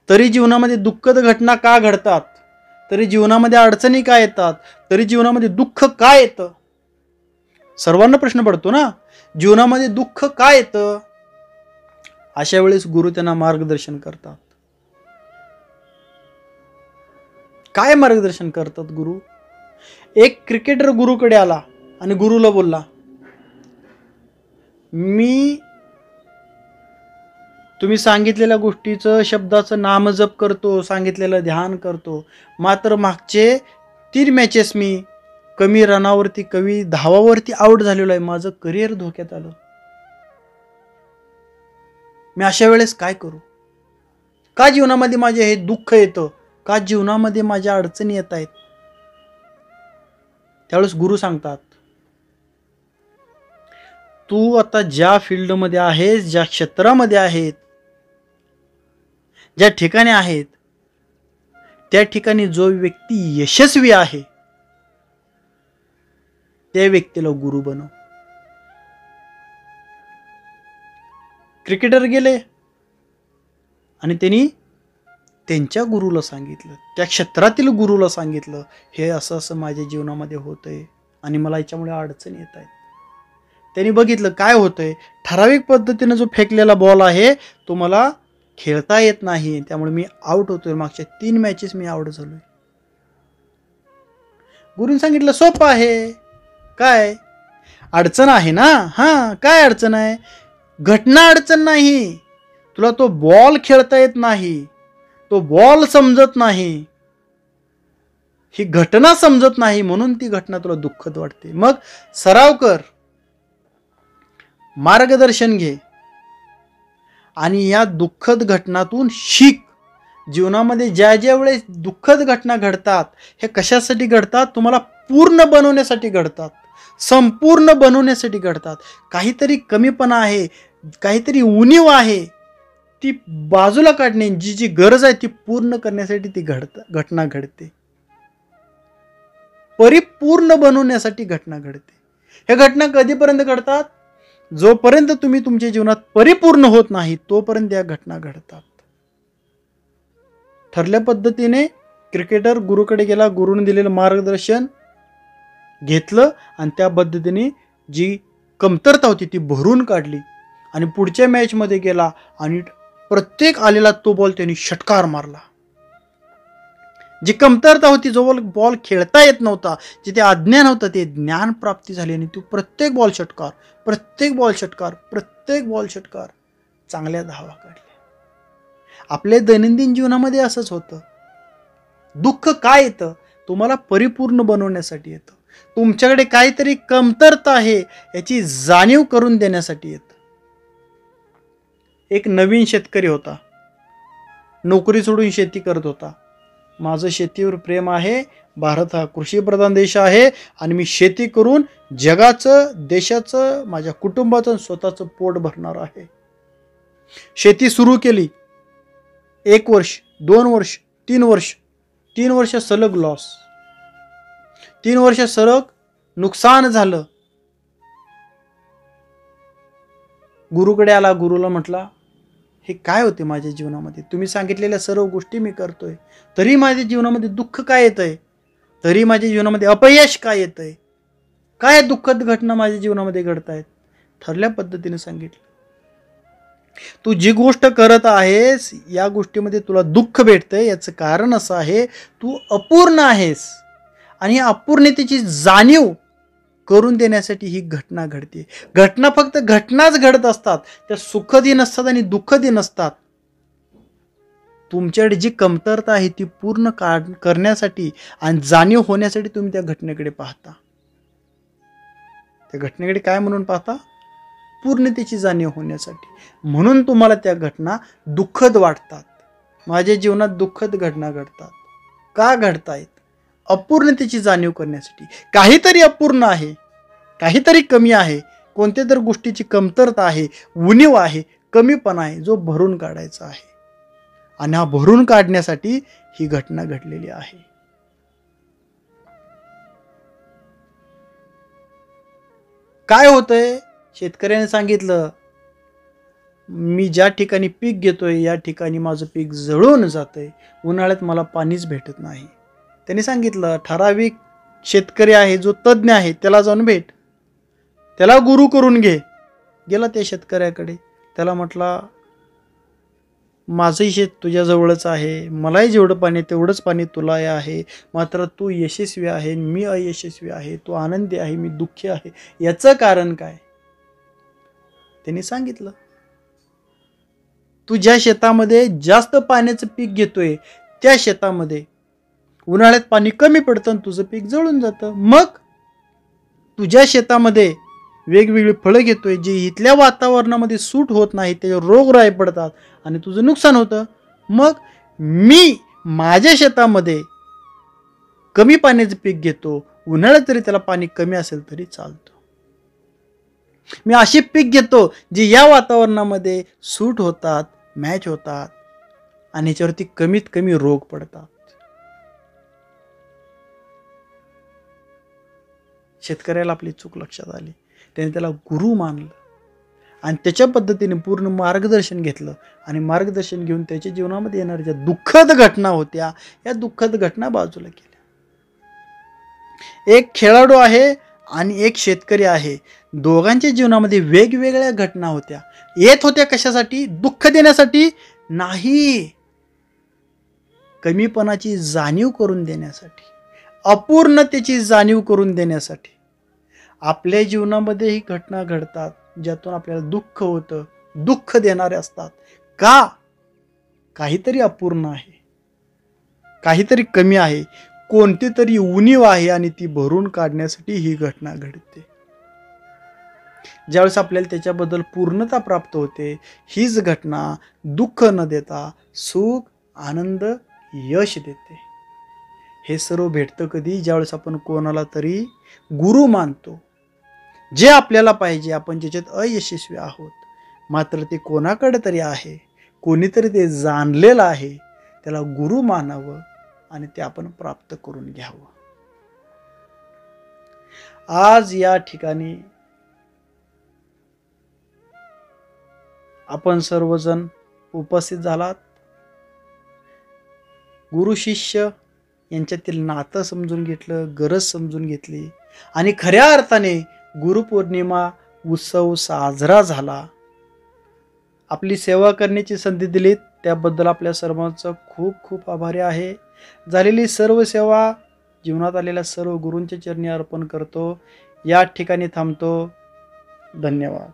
तरी जीवनामध्ये दुःखद घटना का घडतात, तरी जीवनामध्ये अडचणी का येतात, तरी जीवनामध्ये दुःख का येतं? सर्वांना प्रश्न पडतो ना, जीवनामध्ये दुःख का येतं? अशा वेळेस गुरु त्यांना मार्गदर्शन करतात. काय मार्गदर्शन करतात गुरु? एक क्रिकेटर गुरुकडे आला आणि गुरुला बोलला, मी तुम्ही सांगितलेल्या गोष्टीचं शब्दाचं नामजप करतो, सांगितलेलं ध्यान करतो, मात्र मागचे 3 मॅचेस मी कमी रनावरती कमी धावावरती आउट झालेलो आहे. माझं करिअर धोक्यात आलं. मी अशा वेळेस काय करू? का जीवनामध्ये माझे हे दुःख येतं? का जीवनामध्ये माझ्या अडचणी येत आहेत? त्यावेळेस गुरु सांगतात, तू आता ज्या फील्डमध्ये आहेस, ज्या क्षेत्रामध्ये आहेत, ज्या ठिकाणी आहेत, त्या ठिकाणी जो व्यक्ती यशस्वी आहे त्या व्यक्तीला गुरु बनव. क्रिकेटर गेले आणि त्यांनी त्यांच्या गुरुला सांगितलं, त्या क्षेत्रातील गुरुला सांगितलं, हे असं असं माझ्या जीवनामध्ये होतंय आणि मला याच्यामुळे अडचणी येत आहेत. त्यांनी बघितलं काय होतंय, ठराविक पद्धतीनं जो फेकलेला बॉल आहे तो मला खेळता येत नाही, त्यामुळे मी आउट होतोय. मागच्या 3 मॅचेस मी आउट झालोय. गुरुने सांगितलं सोपं आहे. काय अडचण आहे ना? हां, काय अडचण आहे? घटना अडचण नाही, तुला तो बॉल खेळता येत नाही, तो बॉल समजत नाही, ही घटना समजत नाही, म्हणून ती घटना तुला दुःखद वाटते. मग सराव कर, मार्गदर्शन घे आणि या दुःखद घटनातून शिक. जीवनामध्ये ज्या ज्या वेळेस दुःखद घटना घडतात, हे कशासाठी घडतात? तुम्हाला पूर्ण बनवण्यासाठी घडतात, संपूर्ण बनवण्यासाठी घडतात. काहीतरी कमीपणा आहे, काहीतरी उणीव आहे, ती बाजूला काढणे, जी जी गरज आहे ती पूर्ण करण्यासाठी ती घटना घडते. परिपूर्ण बनवण्यासाठी घटना घडते. हे घटना कधीपर्यंत घडतात? जोपर्यंत तुम्ही तुमच्या जीवनात परिपूर्ण होत नाही तोपर्यंत या घटना घडतात. ठरल्या पद्धतीने क्रिकेटर गुरुकडे गेला, गुरुने दिलेलं मार्गदर्शन घेतलं आणि त्या पद्धतीने जी कमतरता होती ती भरून काढली आणि पुढच्या मॅचमध्ये गेला आणि प्रत्येक आलेला तो बॉल त्यांनी षटकार मारला. जी कमतरता होती, जो बॉल खेळता येत नव्हता, जिथे अज्ञान होतं ते ज्ञान प्राप्ती झाली आणि तो प्रत्येक बॉल षटकार, प्रत्येक बॉल षटकार, प्रत्येक बॉल षटकार, चांगल्या धावा काढल्या. आपल्या दैनंदिन जीवनामध्ये असंच होतं. दुःख काय येतं? तुम्हाला परिपूर्ण बनवण्यासाठी येतं. तुमच्याकडे काहीतरी कमतरता आहे याची जाणीव करून देण्यासाठी येतं. एक नवीन शेतकरी होता, नोकरी सोडून शेती करत होता. माझं शेतीवर प्रेम आहे, भारत हा कृषीप्रधान देश आहे आणि मी शेती करून जगाचं, देशाचं, माझ्या कुटुंबाचं, स्वतःचं पोट भरणार आहे. शेती सुरू केली. 1 वर्ष, 2 वर्ष, 3 वर्ष, 3 वर्ष सलग लॉस, 3 वर्ष सलग नुकसान झालं. गुरुकडे आला, गुरुला म्हटला, हे काय होते माझ्या जीवनामध्ये? तुम्ही सांगितलेल्या सर्व गोष्टी मी करतोय, तरी माझ्या जीवनामध्ये दुःख काय येतंय? तरी माझ्या जीवनामध्ये अपयश काय येतंय? काय दुःखद घटना माझ्या जीवनामध्ये घडतायत? ठरल्या पद्धतीने सांगितलं, तू जी गोष्ट करत आहेस या गोष्टीमध्ये तुला दुःख भेटतंय, याचं कारण असं आहे, तू अपूर्ण आहेस आणि अपूर्णतेची जाणीव करून देण्यासाठी ही घटना घडते. घटना फक्त घटनाच घडत असतात, त्या सुखदी नसतात आणि दुःखदी नसतात. तुमच्याकडे जी कमतरता आहे ती पूर्ण करण्यासाठी आणि जाणीव होण्यासाठी तुम्ही त्या घटनेकडे पाहता. त्या घटनेकडे काय म्हणून पाहता? पूर्णतेची जाणीव होण्यासाठी. म्हणून तुम्हाला त्या घटना दुःखद वाटतात. माझ्या जीवनात दुःखद घटना घडतात. का घडतायत? अपूर्णतेची जाणीव करण्यासाठी. काहीतरी अपूर्ण आहे, काहीतरी कमी आहे, कोणत्या तरी गोष्टीची कमतरता आहे, उणीव आहे, कमीपणा आहे, जो भरून काढायचा आहे आणि हा भरून काढण्यासाठी ही घटना घडलेली आहे. काय होतंय? शेतकऱ्याने सांगितलं, मी ज्या ठिकाणी पीक घेतोय या ठिकाणी माझं पीक जळून जातंय, उन्हाळ्यात मला पाणीच भेटत नाही. त्यांनी सांगितलं ठराविक शेतकरी आहे जो तज्ज्ञ आहे त्याला जाऊन भेट, त्याला गुरु करून घे. गेला त्या शेतकऱ्याकडे, त्याला म्हटला माझंही शेत तुझ्याजवळच आहे, मलाही जेवढं पाणी तेवढंच पाणी तुला आहे, मात्र तू यशस्वी आहे मी अयशस्वी आहे, तू आनंदी आहे मी दुःखी आहे, याचं कारण काय? त्यांनी सांगितलं तू ज्या शेतामध्ये जास्त पाण्याचं पीक घेतोय त्या शेतामध्ये उन्हाळ्यात पाणी कमी पडतं आणि तुझं पीक जळून जातं. मग तुझ्या शेतामध्ये वेगवेगळी फळं घेतोय जे इथल्या वातावरणामध्ये सूट होत नाही, त्याचे रोगराई पडतात आणि तुझं नुकसान होतं. मग मी माझ्या शेतामध्ये कमी पाण्याचं पीक घेतो, उन्हाळ्यात तरी त्याला पाणी कमी असेल तरी चालतं. मी अशी पीक घेतो जे या वातावरणामध्ये सूट होतात, मॅच होतात आणि याच्यावरती कमीत कमी रोग पडतात. शेतकऱ्याला आपली चूक लक्षात आली, त्याने त्याला गुरु मानलं आणि त्याच्या पद्धतीने पूर्ण मार्गदर्शन घेतलं आणि मार्गदर्शन घेऊन त्याच्या जीवनामध्ये येणाऱ्या ज्या दुःखद घटना होत्या या दुःखद घटना बाजूला केल्या. एक खेळाडू आहे आणि एक शेतकरी आहे, दोघांच्या जीवनामध्ये वेगवेगळ्या घटना होत्या. येत होत्या कशासाठी? दुःख देण्यासाठी नाही, कमीपणाची जाणीव करून देण्यासाठी, अपूर्णतेची जाणीव करून देण्यासाठी. आपल्या जीवनामध्ये ही घटना घडतात ज्यातून आपल्याला दुःख होतं, दुःख देणारे असतात. का? काहीतरी अपूर्ण आहे, काहीतरी कमी आहे, कोणती तरी उणीव आहे आणि ती भरून काढण्यासाठी ही घटना घडते. ज्यावेळेस आपल्याला त्याच्याबद्दल पूर्णता प्राप्त होते, हीच घटना दुःख न देता सुख, आनंद, यश देते. हे सर्व भेटतं कधी? ज्यावेळेस आपण कोणाला तरी गुरु मानतो. जे आपल्याला पाहिजे, आपण ज्याच्यात अयशस्वी आहोत मात्र ते कोणाकडे तरी आहे, कोणीतरी ते जाणलेलं आहे, त्याला गुरु मानावं आणि ते आपण प्राप्त करून घ्यावं. आज या ठिकाणी आपण सर्वजण उपस्थित झालात. गुरु शिष्य यांच्यातील नातं समजून घेतलं, गरज समजून घेतली आणि खऱ्या अर्थाने गुरुपौर्णिमा उत्सव साजरा झाला. आपली सेवा करण्याची संधी दिलीत त्याबद्दल आपल्या सर्वांचं खूप खूप आभारी आहे. झालेली सर्व सेवा जीवनात आलेल्या सर्व गुरूंच्या चरणी अर्पण करतो. या ठिकाणी थांबतो. धन्यवाद.